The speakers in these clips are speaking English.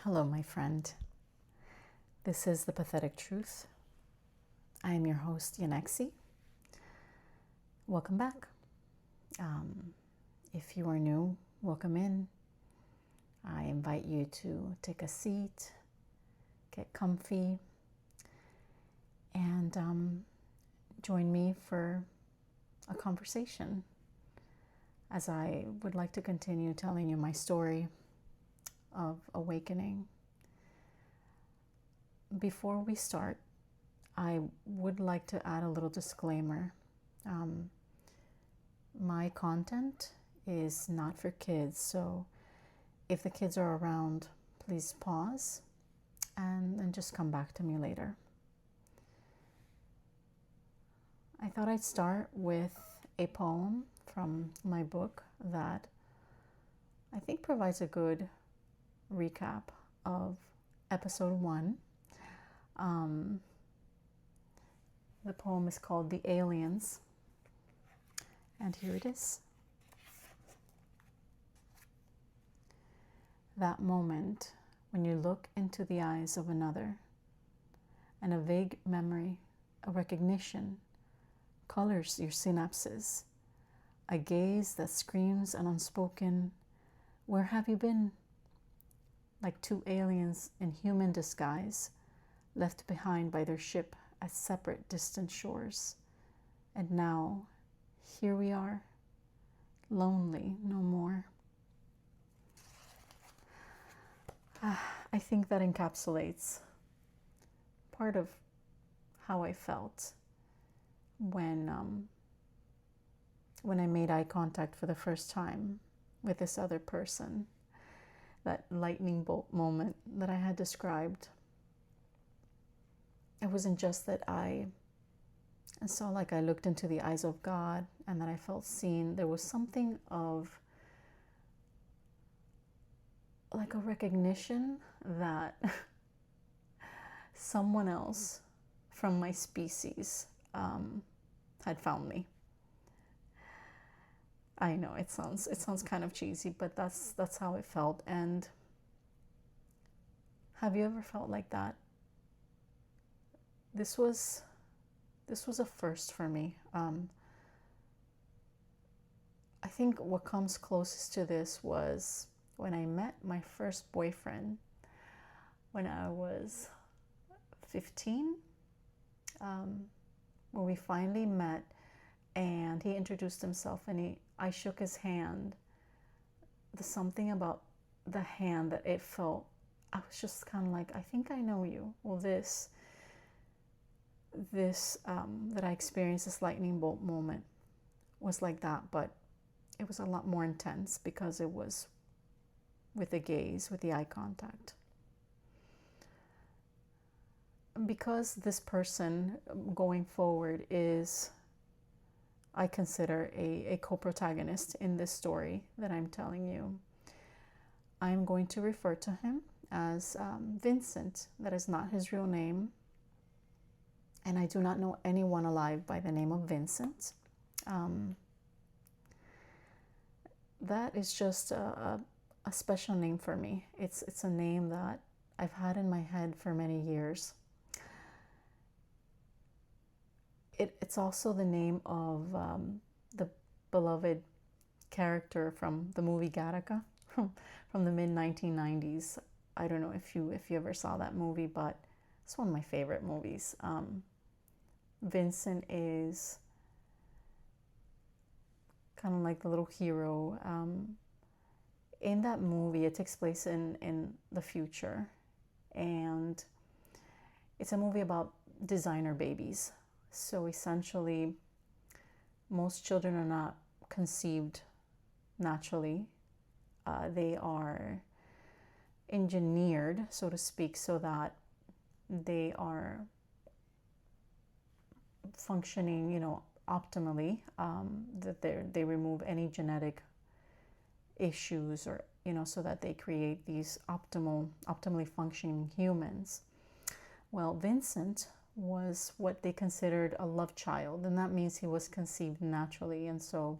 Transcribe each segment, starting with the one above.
Hello, my friend. This is The Pathetic Truth. I am your host, Yanexi. Welcome back. If you are new, welcome in. I invite you to take a seat, get comfy, and join me for a conversation as I would like to continue telling you my story of awakening. Before we start, I would like to add a little disclaimer. My content is not for kids, so if the kids are around, please pause and then just come back to me later. I thought I'd start with a poem from my book that I think provides a good recap of episode 1. The poem is called The Aliens, and here it is. That moment when you look into the eyes of another, and a vague memory, a recognition, colors your synapses, a gaze that screams an unspoken, "Where have you been?" Like two aliens in human disguise, left behind by their ship at separate distant shores. And now, here we are, lonely no more. I think that encapsulates part of how I felt when I made eye contact for the first time with this other person. That lightning bolt moment that I had described. It wasn't just that I saw, like, I looked into the eyes of God and that I felt seen. There was something of like a recognition that someone else from my species had found me. I know it sounds kind of cheesy, but that's how it felt. And have you ever felt like that? This was a first for me. I think what comes closest to this was when I met my first boyfriend when I was 15, when we finally met, and he introduced himself, and I shook his hand. There's something about the hand that it felt, I was just kind of like, I think I know you. Well, this that I experienced, this lightning bolt moment, was like that, but it was a lot more intense because it was with the gaze, with the eye contact. Because this person going forward is, I consider, a co-protagonist in this story that I'm telling you, I'm going to refer to him as Vincent. That is not his real name, and I do not know anyone alive by the name of Vincent. That is just a special name for me. It's a name that I've had in my head for many years. It's also the name of the beloved character from the movie Gattaca from the mid-1990s. I don't know if you ever saw that movie, but it's one of my favorite movies. Vincent is kind of like the little hero. In that movie, it takes place in the future, and it's a movie about designer babies. So essentially, most children are not conceived naturally. They are engineered, so to speak, so that they are functioning, optimally, that they remove any genetic issues, or so that they create these optimally functioning humans. Well, Vincent was what they considered a love child, and that means he was conceived naturally, and so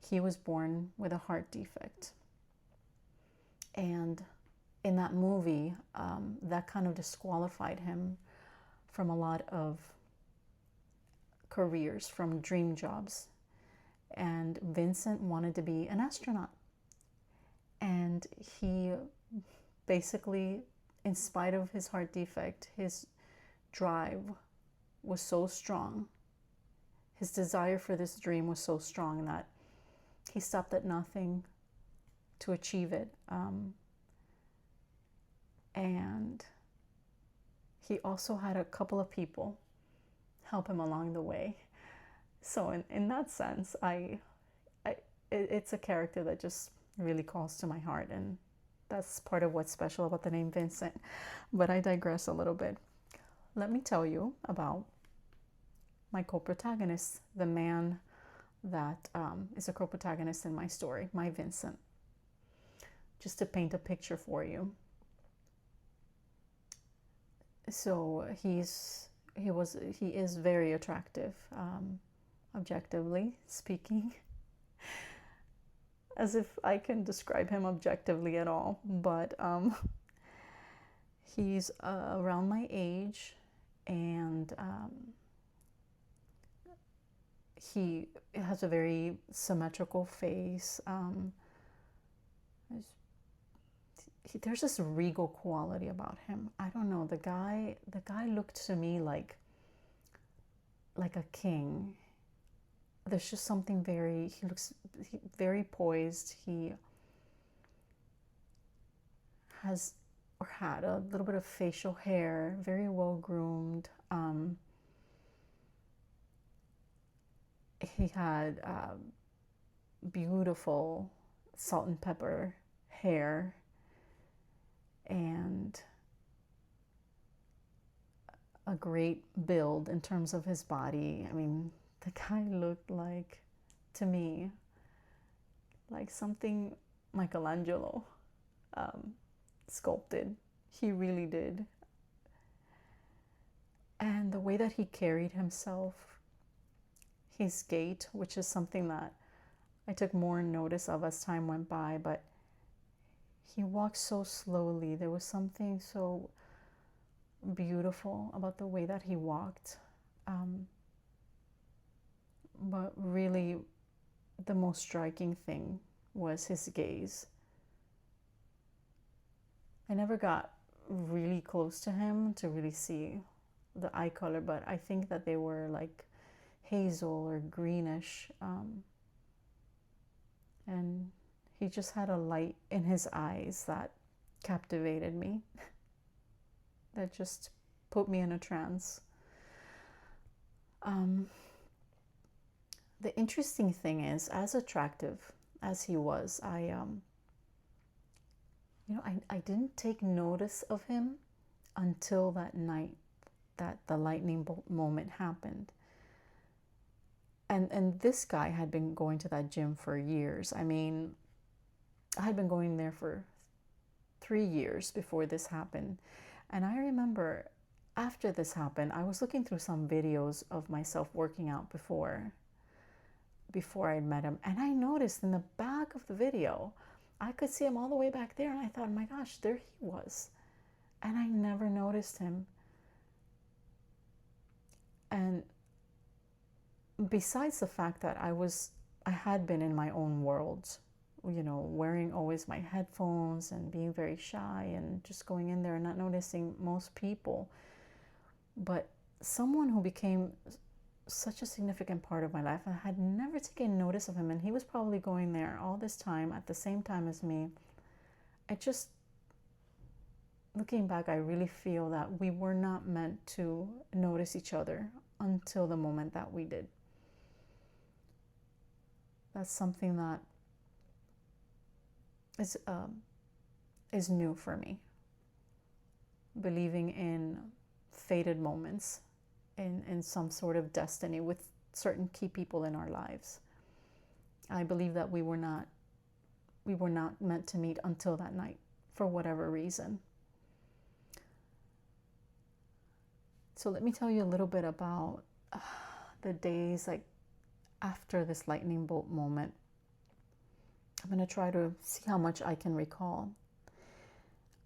he was born with a heart defect. And in that movie, that kind of disqualified him from a lot of careers, from dream jobs. And Vincent wanted to be an astronaut. And he basically, in spite of his heart defect, his drive was so strong. His desire for this dream was so strong that he stopped at nothing to achieve it. And he also had a couple of people help him along the way. So in that sense, it's a character that just really calls to my heart, and that's part of what's special about the name Vincent. But I digress a little bit. Let me tell you about my co-protagonist, the man that is a co-protagonist in my story, my Vincent. Just to paint a picture for you. So he is very attractive, objectively speaking. As if I can describe him objectively at all, but he's around my age, and he has a very symmetrical face. There's this regal quality about him. I don't know. The guy looked to me like a king. There's just something he looks very poised. He has or had a little bit of facial hair, very well groomed. He had beautiful salt and pepper hair, and a great build in terms of his body. I mean, the guy looked like, to me, like something Michelangelo sculpted. He really did. And the way that he carried himself, his gait, which is something that I took more notice of as time went by, but he walked so slowly. There was something so beautiful about the way that he walked. But really, the most striking thing was his gaze. I never got really close to him to really see the eye color, but I think that they were like hazel or greenish. And he just had a light in his eyes that captivated me, that just put me in a trance. The interesting thing is, as attractive as he was, I didn't take notice of him until that night that the lightning bolt moment happened. And this guy had been going to that gym for years. I mean, I had been going there for 3 years before this happened. And I remember after this happened, I was looking through some videos of myself working out before I met him. And I noticed in the back of the video, I could see him all the way back there. And I thought, my gosh, there he was. And I never noticed him. And besides the fact that I had been in my own world, wearing always my headphones and being very shy and just going in there and not noticing most people. But someone who became such a significant part of my life, I had never taken notice of him, and he was probably going there all this time at the same time as me. Looking back, I really feel that we were not meant to notice each other until the moment that we did. That's something that is new for me. Believing in fated moments, in some sort of destiny with certain key people in our lives. I believe that we were not meant to meet until that night, for whatever reason. So let me tell you a little bit about the days like after this lightning bolt moment. I'm going to try to see how much I can recall.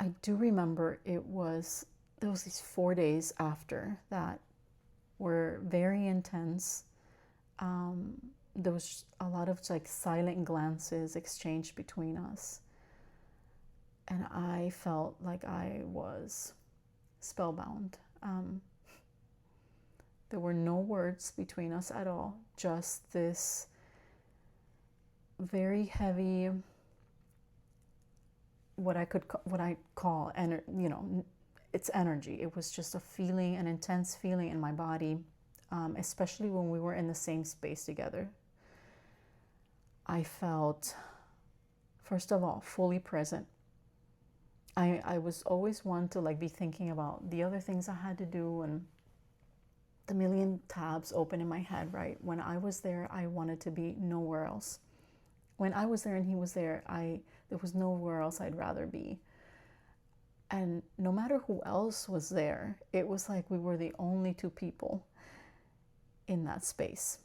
I do remember there was these 4 days after that were very intense. There was a lot of like silent glances exchanged between us. And I felt like I was spellbound. There were no words between us at all, just this very heavy, what I call, it's energy. It was just a feeling, an intense feeling in my body, especially when we were in the same space together. I felt, first of all, fully present. I was always one to like be thinking about the other things I had to do and the million tabs open in my head, right? When I was there, I wanted to be nowhere else. When I was there and he was there, there was nowhere else I'd rather be. And no matter who else was there, it was like we were the only two people in that space.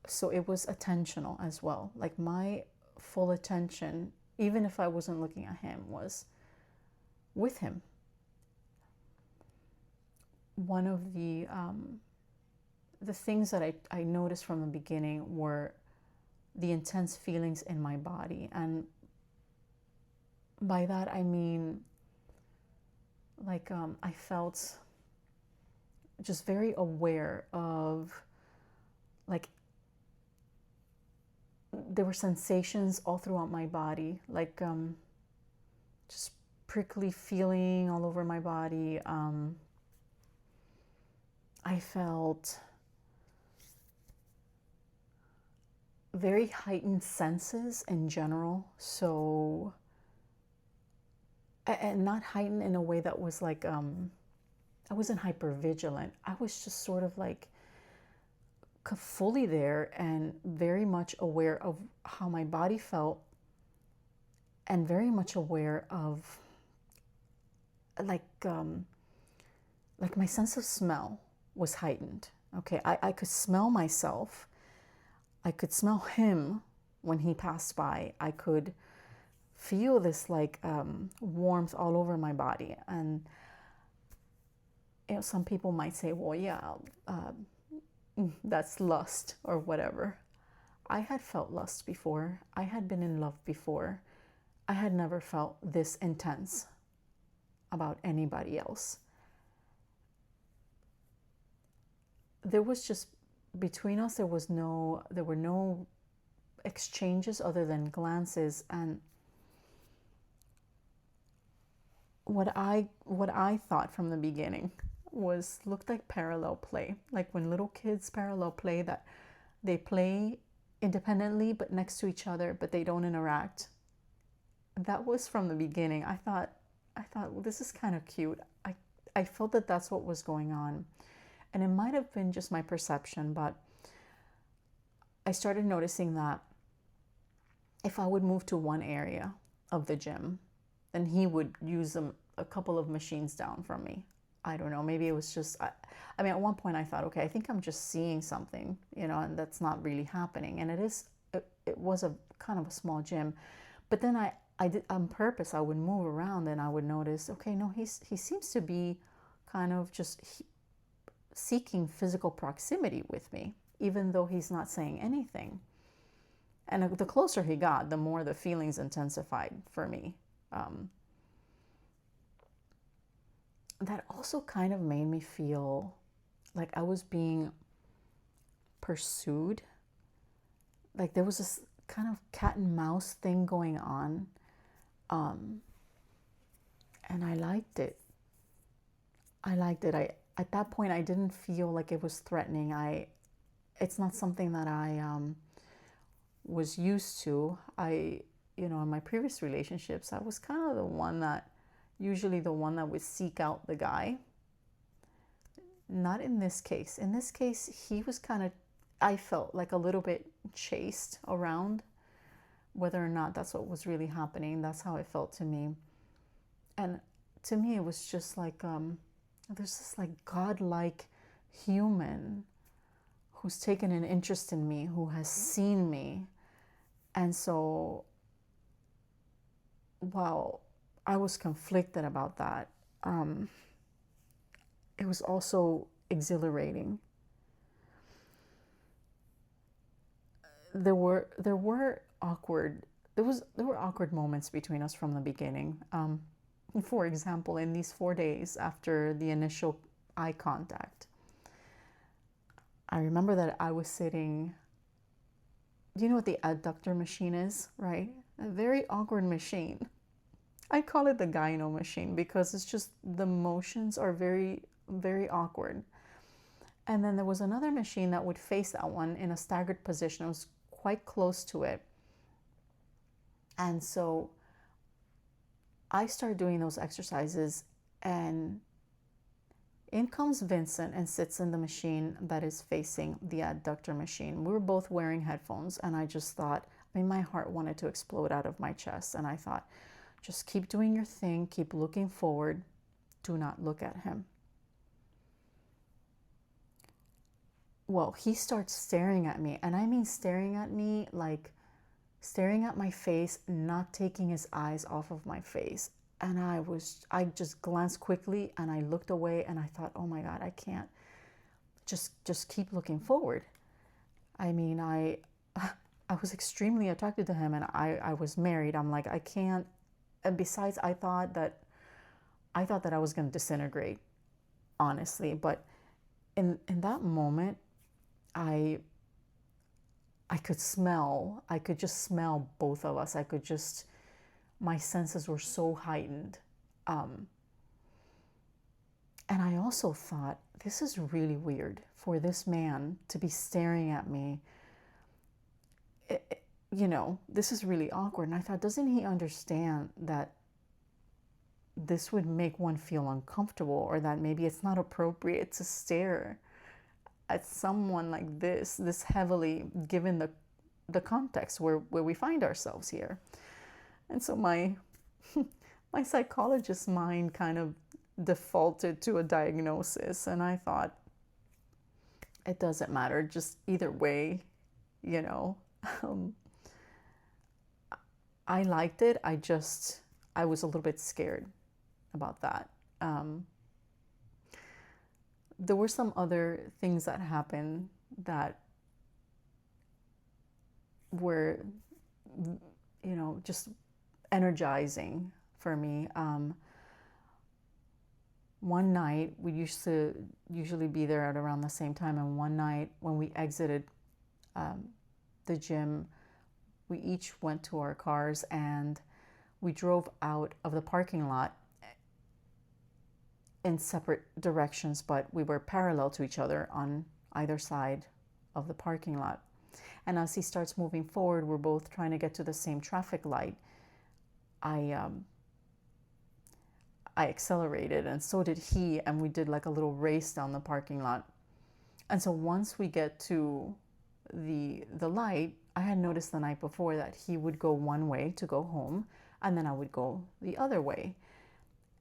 So it was attentional as well. Like my full attention, even if I wasn't looking at him, was with him. One of the things that I noticed from the beginning were the intense feelings in my body. And by that I mean like I felt just very aware of, like, there were sensations all throughout my body, like just prickly feeling all over my body. I felt very heightened senses in general. So, and not heightened in a way that was like, I wasn't hyper vigilant. I was just sort of like fully there and very much aware of how my body felt, and very much aware of like my sense of smell was heightened. Okay, I could smell myself. I could smell him when he passed by. I could feel this like warmth all over my body. And some people might say, well, yeah, that's lust or whatever. I had felt lust before. I had been in love before. I had never felt this intense about anybody else. There was just, between us, there were no exchanges other than glances. And what I thought from the beginning looked like parallel play, like when little kids parallel play, that they play independently but next to each other, but they don't interact. That was from the beginning. I thought, well, this is kind of cute. I felt that that's what was going on. And it might have been just my perception, but I started noticing that if I would move to one area of the gym, then he would use a couple of machines down from me. I don't know, maybe it was just, I mean, at one point I thought, okay, I think I'm just seeing something, and that's not really happening. And it was a kind of a small gym. But then I did, on purpose, I would move around and I would notice, okay, no, he seems to be kind of just seeking physical proximity with me, even though he's not saying anything. And the closer he got, the more the feelings intensified for me. That also kind of made me feel like I was being pursued. Like there was this kind of cat and mouse thing going on. And I liked it. At that point, I didn't feel like it was threatening. It's not something that I was used to. In my previous relationships, I was kind of usually the one that would seek out the guy. Not in this case. In this case, he was kind of, I felt like a little bit chased around. Whether or not that's what was really happening, that's how it felt to me. And to me, it was just like, there's this like godlike human who's taken an interest in me, who has seen me. And so, while I was conflicted about that. Um, it was also exhilarating. There were awkward moments between us from the beginning. For example, in these 4 days after the initial eye contact, I remember that I was sitting. Do you know what the adductor machine is, right? A very awkward machine. I call it the gyno machine because it's just the motions are very, very awkward. And then there was another machine that would face that one in a staggered position. It was quite close to it. And so I started doing those exercises, and in comes Vincent and sits in the machine that is facing the adductor machine. We were both wearing headphones, and I just thought, my heart wanted to explode out of my chest. And I thought, just keep doing your thing, keep looking forward, do not look at him. Well, he starts staring at me, and I mean staring at me, like staring at my face, not taking his eyes off of my face. And I just glanced quickly and I looked away, and I thought, oh my God, I can't. Just keep looking forward. I mean, I was extremely attracted to him, and I was married. I'm like, I can't. And besides, I thought that I was going to disintegrate, honestly. But in that moment, I could just smell both of us. My senses were so heightened. And I also thought, this is really weird for this man to be staring at me. This is really awkward. And I thought, doesn't he understand that this would make one feel uncomfortable, or that maybe it's not appropriate to stare at someone like this heavily, given the context where we find ourselves here? And so my psychologist mind kind of defaulted to a diagnosis, and I thought, it doesn't matter, just either way, I liked it. I was a little bit scared about that. There were some other things that happened that were, just energizing for me. One night, we used to usually be there at around the same time, and one night when we exited the gym, we each went to our cars and we drove out of the parking lot in separate directions, but we were parallel to each other on either side of the parking lot. And as he starts moving forward, we're both trying to get to the same traffic light. I accelerated, and so did he, and we did like a little race down the parking lot. And so once we get to the light, I had noticed the night before that he would go one way to go home, and then I would go the other way.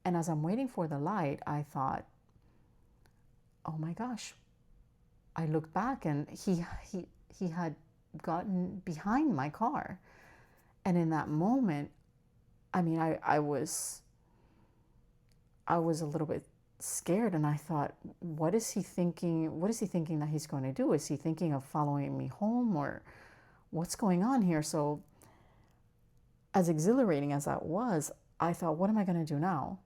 And as I'm waiting for the light, I thought, oh my gosh. I looked back, and he had gotten behind my car. And in that moment, I was a little bit scared, and I thought, what is he thinking? What is he thinking that he's going to do? Is he thinking of following me home, or what's going on here? So as exhilarating as that was, I thought, what am I going to do now?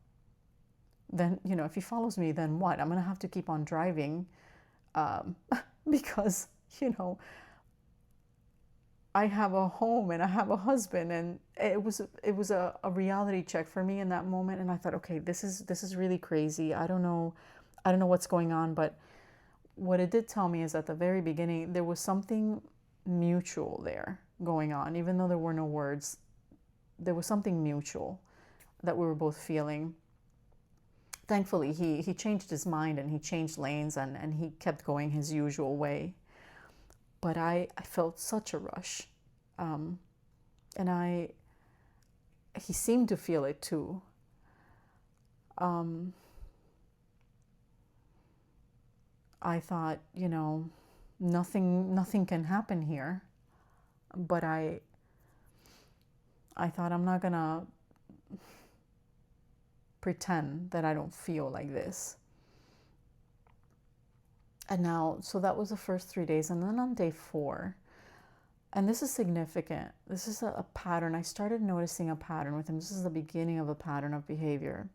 Then, if he follows me, then what? I'm going to have to keep on driving because, I have a home and I have a husband, and it was a reality check for me in that moment. And I thought, okay, this is really crazy. I don't know what's going on, but what it did tell me is at the very beginning there was something mutual there going on, even though there were no words. There was something mutual that we were both feeling. Thankfully, he changed his mind, and he changed lanes, and he kept going his usual way. But I felt such a rush. And he seemed to feel it too. I thought, nothing can happen here. But I thought, I'm not gonna pretend that I don't feel like this. And now, so that was the first 3 days. And then on day 4, and this is significant, this is a pattern. I started noticing a pattern with him. This is the beginning of a pattern of behavior.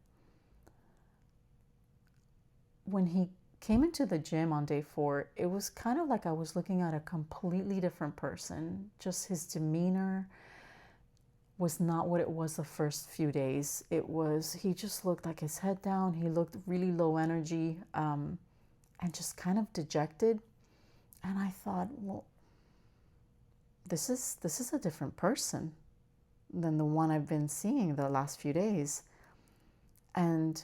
When he came into the gym on day 4, it was kind of like I was looking at a completely different person. Just his demeanor was not what it was the first few days. He just looked like his head down. He looked really low energy, and just kind of dejected. And I thought, well, this is a different person than the one I've been seeing the last few days. And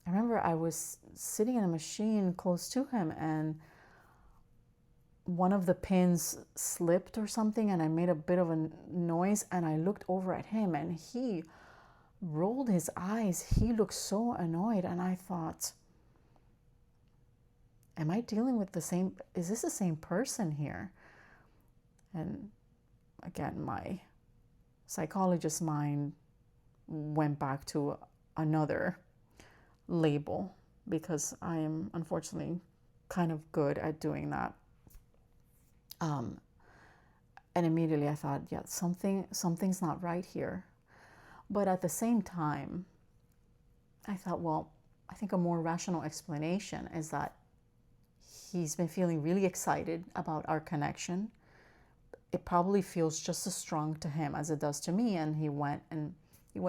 I remember I was sitting in a machine close to him, and one of the pins slipped or something, and I made a bit of a noise, and I looked over at him, and he rolled his eyes. He looked so annoyed, and I thought, am I dealing with is this the same person here? And again, my psychologist mind went back to another label, because I am unfortunately kind of good at doing that. And immediately I thought, yeah, something's not right here. But at the same time, I thought, well, I think a more rational explanation is that he's been feeling really excited about our connection. It probably feels just as strong to him as it does to me. And he went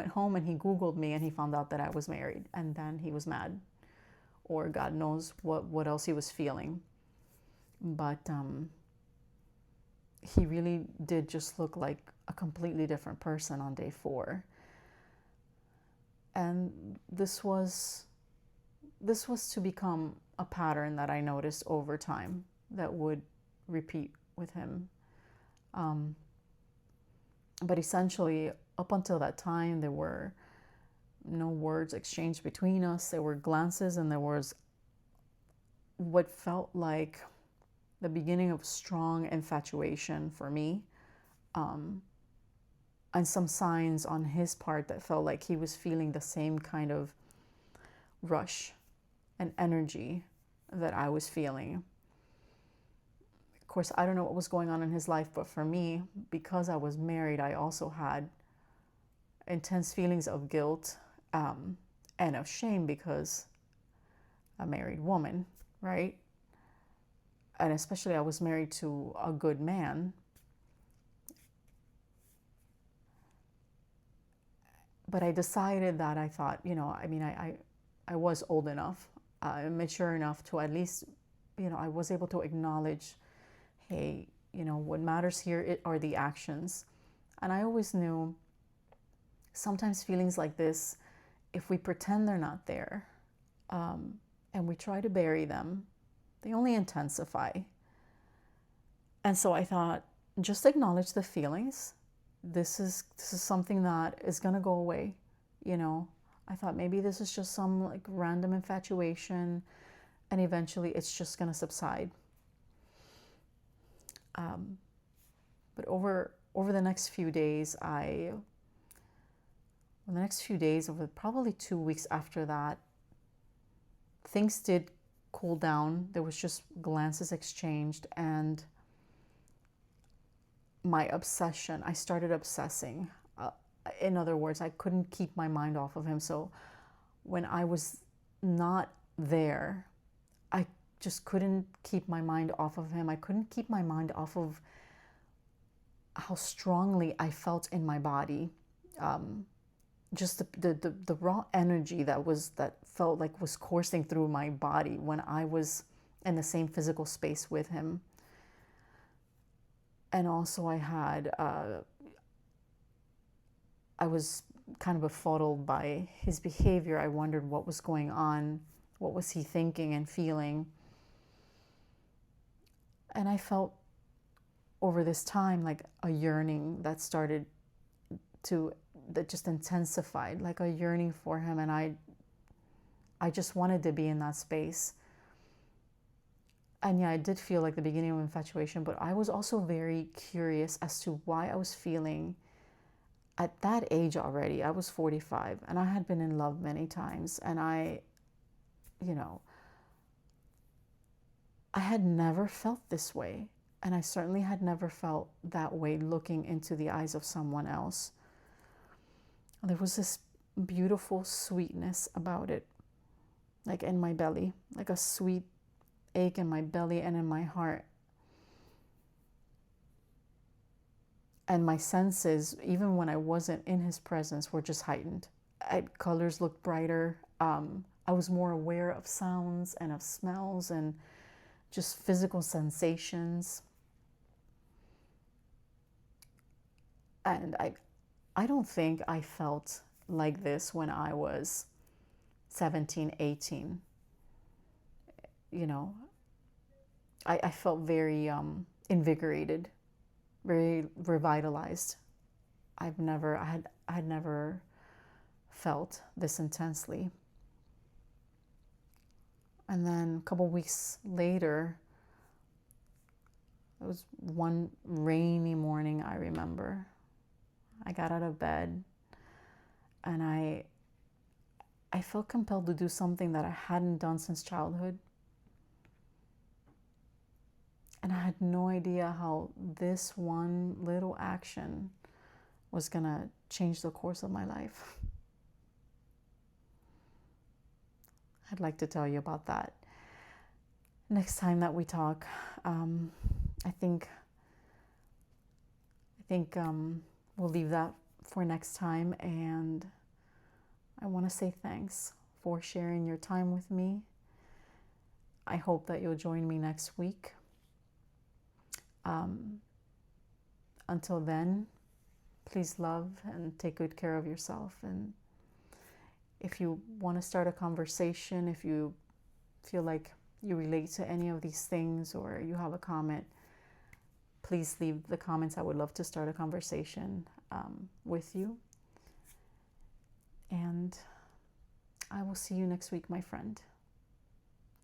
home and he Googled me, and he found out that I was married. And then he was mad, or God knows what else he was feeling. But he really did just look like a completely different person on day 4. And this was to become a pattern that I noticed over time that would repeat with him. But essentially, up until that time, there were no words exchanged between us. There were glances, and there was what felt like the beginning of strong infatuation for me, and some signs on his part that felt like he was feeling the same kind of rush and energy that I was feeling. Of course, I don't know what was going on in his life, but for me, because I was married, I also had intense feelings of guilt, and of shame, because a married woman, right? And especially I was married to a good man. But I decided that I thought, I was old enough, mature enough to at least, I was able to acknowledge, hey, what matters here are the actions. And I always knew sometimes feelings like this, if we pretend they're not there, and we try to bury them, they only intensify. And so I thought, just acknowledge the feelings. This is something that is going to go away. I thought maybe this is just some like random infatuation, and eventually it's just going to subside. But over the next few days, over probably 2 weeks after that, things did cool down. There was just glances exchanged, and I started obsessing. In other words, I couldn't keep my mind off of him. So when I was not there, I just couldn't keep my mind off of him. I couldn't keep my mind off of how strongly I felt in my body. Just the raw energy that felt like was coursing through my body when I was in the same physical space with him. And also I was kind of befuddled by his behavior. I wondered what was going on. What was he thinking and feeling? And I felt over this time like a yearning that just intensified, like a yearning for him. And I just wanted to be in that space. And yeah, I did feel like the beginning of infatuation, but I was also very curious as to why I was feeling at that age already, I was 45 and I had been in love many times. And you know, I had never felt this way. And I certainly had never felt that way looking into the eyes of someone else. There was this beautiful sweetness about it, like in my belly, like a sweet ache in my belly and in my heart. And my senses, even when I wasn't in his presence, were just heightened. Colors looked brighter. I was more aware of sounds and of smells and just physical sensations. And I don't think I felt like this when I was 17, 18. You know, I felt very invigorated, very revitalized. I had never felt this intensely. And then a couple weeks later, it was one rainy morning, I remember. I got out of bed and I felt compelled to do something that I hadn't done since childhood. And I had no idea how this one little action was going to change the course of my life. I'd like to tell you about that next time that we talk. I think we'll leave that for next time. And I want to say thanks for sharing your time with me. I hope that you'll join me next week. Until then, please love and take good care of yourself. And if you want to start a conversation, if you feel like you relate to any of these things or you have a comment, please leave the comments. I would love to start a conversation with you. And I will see you next week, my friend.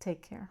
Take care.